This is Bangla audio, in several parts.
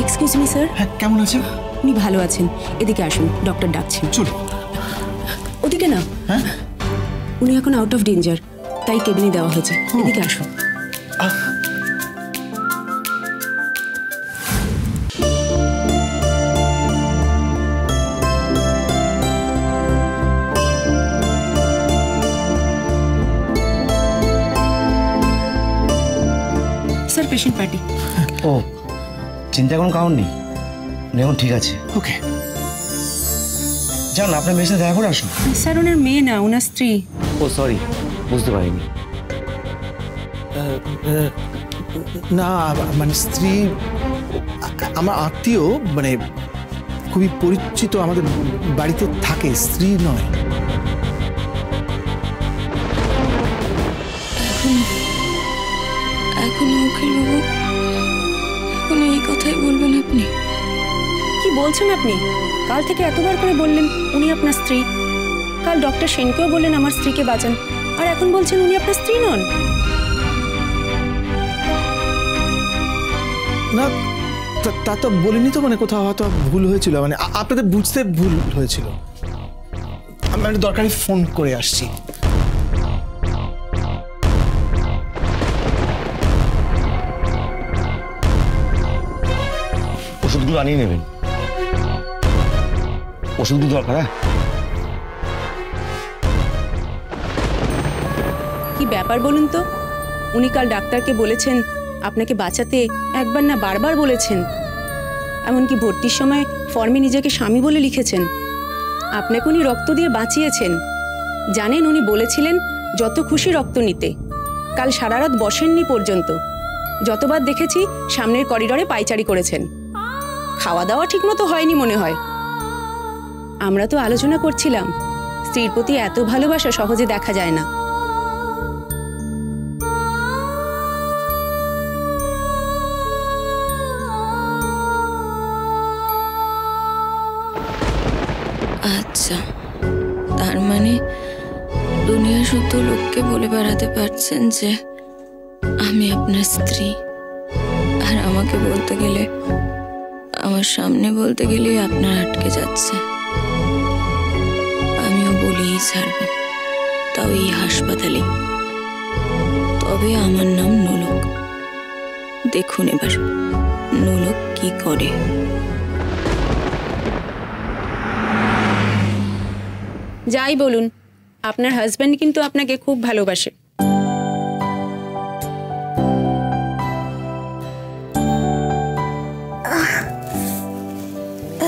Excuse me sir. হ্যাঁ, কেমন আছেন? উনি ভালো আছেন, এদিকে আসুন, ডক্টর ডাকছেন। চলুন। ওদিকে না। হ্যাঁ, উনি এখন আউট অফ ডেঞ্জার, তাই কেবিনে দেওয়া হয়েছে। এদিকে আসুন। Sir, patient party. ও, চিন্তা কোনো কারণ নেই, এখন ঠিক আছে। ওকে, যান আপনার মেয়ের সাথে দেখা করে আসুন। স্যার, ওনার মেয়ে না, ওনার স্ত্রী। ও সরি, বুঝতে পারিনি। না মানে স্ত্রী আমার আত্মীয়, মানে খুবই পরিচিত, আমাদের বাড়িতে থাকে, স্ত্রী নয়। এখন উকিলবাবু, এখন এই কথাই বলবেন আপনি? কি বলছেন আপনি? কাল থেকে এতবার করে বললেন উনি আপনার স্ত্রী। কাল ডক্টর সেনকেও বললেন আমার স্ত্রীকে বাঁচান, আর এখন বলছেন উনি আপনার স্ত্রী নন। না, তা তো বলিনি তো, মানে কোথাও হয়তো ভুল হয়েছিল, মানে আপনাদের বুঝতে ভুল হয়েছিল। আমি একটা দরকারি ফোন করে আসছি। ওষুধগুলো আনিয়ে নেবেন, ওষুধগুলো দরকার। হ্যাঁ, কি ব্যাপার বলুন তো? উনি কাল ডাক্তারকে বলেছেন আপনাকে বাঁচাতে, একবার না বারবার বলেছেন। এমনকি ভর্তির সময় ফর্মে নিজেকে স্বামী বলে লিখেছেন। আপনাকে উনি রক্ত দিয়ে বাঁচিয়েছেন। জানেন, উনি বলেছিলেন যত খুশি রক্ত নিতে। কাল সারা রাত বসেননি পর্যন্ত। যতবার দেখেছি সামনের করিডরে পায়চারি করেছেন। খাওয়া দাওয়া ঠিকমতো হয়নি মনে হয়। আমরা তো আলোচনা করছিলাম, স্ত্রীর প্রতি এত ভালোবাসা সহজে দেখা যায় না। আচ্ছা, তার মানে দুনিয়া শুদ্ধ লোককে বলে বেড়াতে পারছেন যে আমি আপনার স্ত্রী, আর আমাকে বলতে গেলে, আমার সামনে বলতে গেলেই আপনার আটকে যাচ্ছে। আমিও বলেই ছাড়ব, তাও এই হাসপাতালে। তবে আমার নাম নোলক। দেখুন এবার নোলক কি করে। যাই বলুন, আপনার হাজব্যান্ড কিন্তু আপনাকে খুব ভালোবাসে।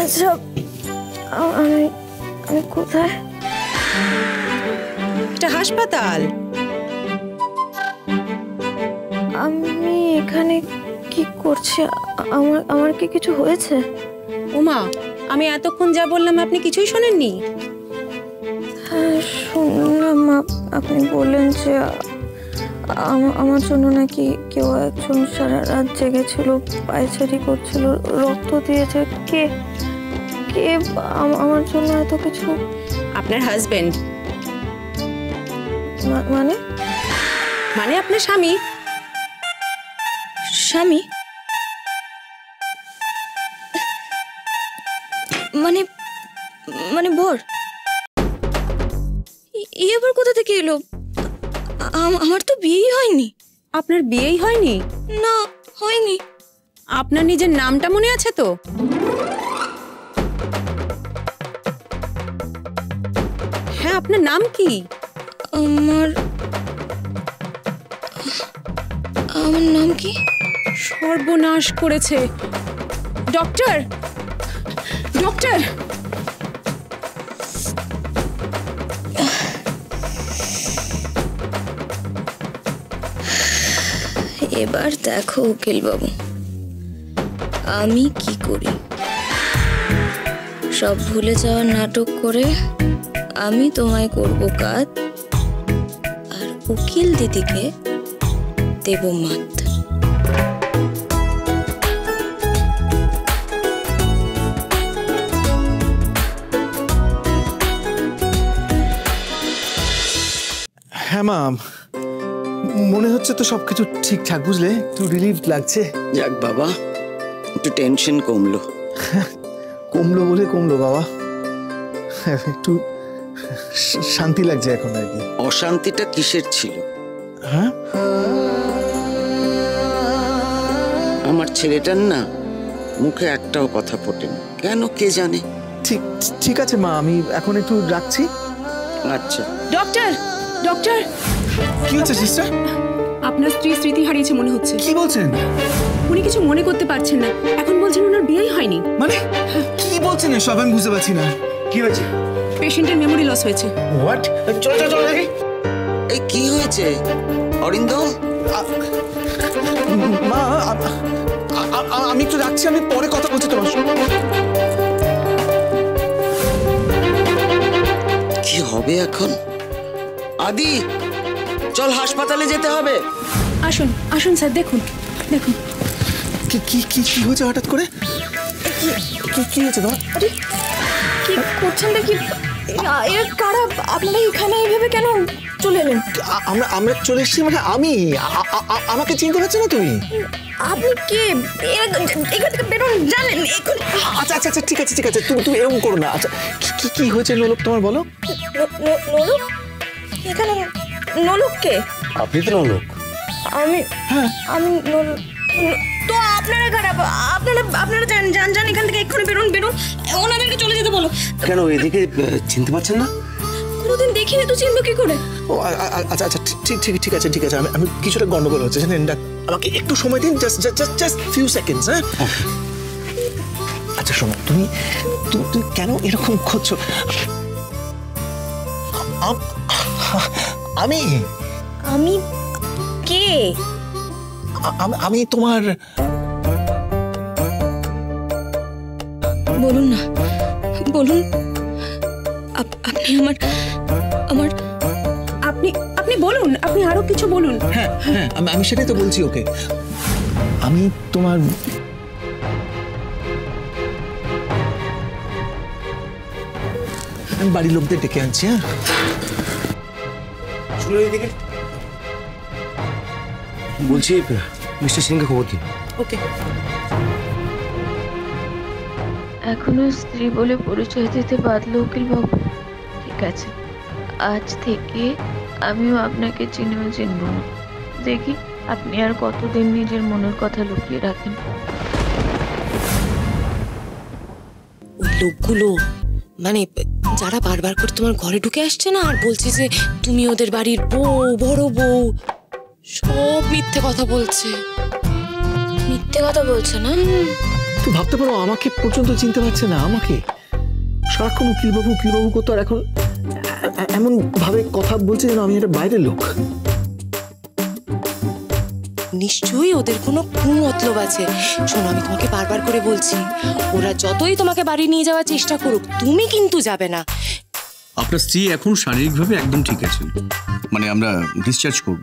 আচ্ছা, আমি কোথায়? এটা হাসপাতাল। আমি এখানে কি করছি? আমার কি কিছু হয়েছে? উমা, আমি এতক্ষণ যা বললাম আপনি কিছুই শোনেননি? হ্যাঁ শুনলাম, আপনি বললেন যে আমার জন্য নাকি কেউ একজন সারা রাত জেগেছিল, পায়চারি করছিল, রক্ত দিয়েছে। কে কে আমার জন্য এত কিছু? আপনার হাজবেন্ড। মানে মানে আপনার স্বামী। স্বামী? মানে মানে বর? এবার কোথা থেকে এলো? আমার তো বিয়েই হয়নি। আপনার বিয়েই হয়নি? না, হয়নি। আপনার নিজের নামটা মনে আছে তো? হ্যাঁ, আপনার নাম কি? আমার নাম কি? সর্বনাশ করেছে। Doctor, doctor! এবার দেখো উকিল বাবু, আমি কি করি। সব ভুলে যাওয়ার নাটক করে আমি তোমায় করব কাজ, আর উকিল দিদিকে দেব মাত। হ্যাঁ মা, মনে হচ্ছে তো সবকিছু ঠিকঠাক, বুঝলে? একটু রিলিফ লাগছে। যাক বাবা, একটু টেনশন কমলো। কমলো বলে কমলো বাবা, একটু শান্তি লাগছে এখন আর কি। অশান্তিটা কিসের ছিল? হ্যাঁ, আমার ছেলেটার না মুখে একটাও কথা ফোটেনি, কেন কে জানে। ঠিক ঠিক আছে মা, আমি এখন একটু রাখছি। আচ্ছা। ডক্টর, ডক্টর, কি হচ্ছে সিস্টার? আপনার স্ত্রী স্মৃতি হারিয়েছে মনে হচ্ছে। কি বলছেন? উনি কিছু মনে করতে পারছেন না, এখন বলছেন ওনার বিয়েই হয়নি। মানে কি বলছেন এসব? আমি বুঝতে পারছি না। কি হয়েছে? পেশেন্টের মেমোরি লস হয়েছে। হোয়াট? চলো চলো চলো দেখি। এই কি হয়েছে অরিন্দম? মা, আমি একটু রাখছি, আমি পরে কথা বলছি তোমার সঙ্গে। কি হবে এখন? আদি, চল হাসপাতালে যেতে হবে। আসুন আসুন স্যার, দেখুন দেখুন। কি কি কি কি হয়েছে হঠাৎ করে? কি কি হয়েছে তোমার? কি করছেন দেখি? এরা কারা? আপনারা এখানে এইভাবে কেন চলে এলেন? আমরা চলে এসেছি মানে আমি, আমাকে চিনতে পারছো না তুমি? আপনি কে? এখান থেকে বেরোন, জানেন? আচ্ছা আচ্ছা আচ্ছা, ঠিক আছে ঠিক আছে, তুমি এরকম করো না। আচ্ছা কি কি হয়েছে নোলক তোমার, বলো। নোলক? এখানে নোলক কে? আপনি তো লোক। আমি নোলক। তো আপনারা খারাপ, আপনারা যান এখান থেকে, এক্ষুনি বেরোন। ওনাদেরকে চলে যেতে বলো। কেন এদিকে চিনতে পারছেন না? কোনোদিন দেখিনি তো, চিনবো কি করে? ও আচ্ছা আচ্ছা, ঠিক আছে ঠিক আছে, আমি কিছুটা গন্ডগোল হচ্ছে জানেন, আমাকে একটু সময় দিন, জাস্ট ফিউ সেকেন্ডস। হ্যাঁ আচ্ছা শোনো, তুমি কেন এরকম করছো? আমি কে? আমি তোমার। বলুন না, বলুন। আপনি আমার আপনি বলুন, আপনি আরো কিছু বলুন। হ্যাঁ হ্যাঁ, আমি সেটাই তো বলছি ওকে। আমি তোমার বাড়ির লোকদের ডেকে আনছি। হ্যাঁ শুনুন এদিকে, বলছি মিস্টার সিংকে খবর দিন। ওকে। এখনো স্ত্রী বলে পরিচয় দিতে বাদলো উকিল বাবু? ঠিক আছে, আজ থেকে আমিও আপনাকে চিনেও চিনব না। দেখি আপনি আর কতদিন নিজের মনের কথা লুকিয়ে রাখেন। ওই লোকগুলো মানে যারা বারবার করে তোমার ঘরে ঢুকে আসছে না আর বলছে যে তুমি ওদের বাড়ির বউ, বড় বউ, সব মিথ্যে কথা বলছে। মিথ্যে কথা বলছে না? তুই ভাবতে পারো, আমাকে পর্যন্ত চিনতে পারছে না। আমাকে সারাক্ষণ উকিলবাবু করতো, আর এখন এমন ভাবে কথা বলছে যেন আমি একটা বাইরের লোক। নিশ্চয়ই ওদের কোনো কুমতলব আছে। শোনো, আমি তোমাকে বারবার করে বলছি, ওরা যতই তোমাকে বাড়ি নিয়ে যাওয়ার চেষ্টা করুক, তুমি কিন্তু যাবে না। আপনার স্ত্রী এখন শারীরিকভাবে একদম ঠিক আছে, মানে আমরা ডিসচার্জ করব।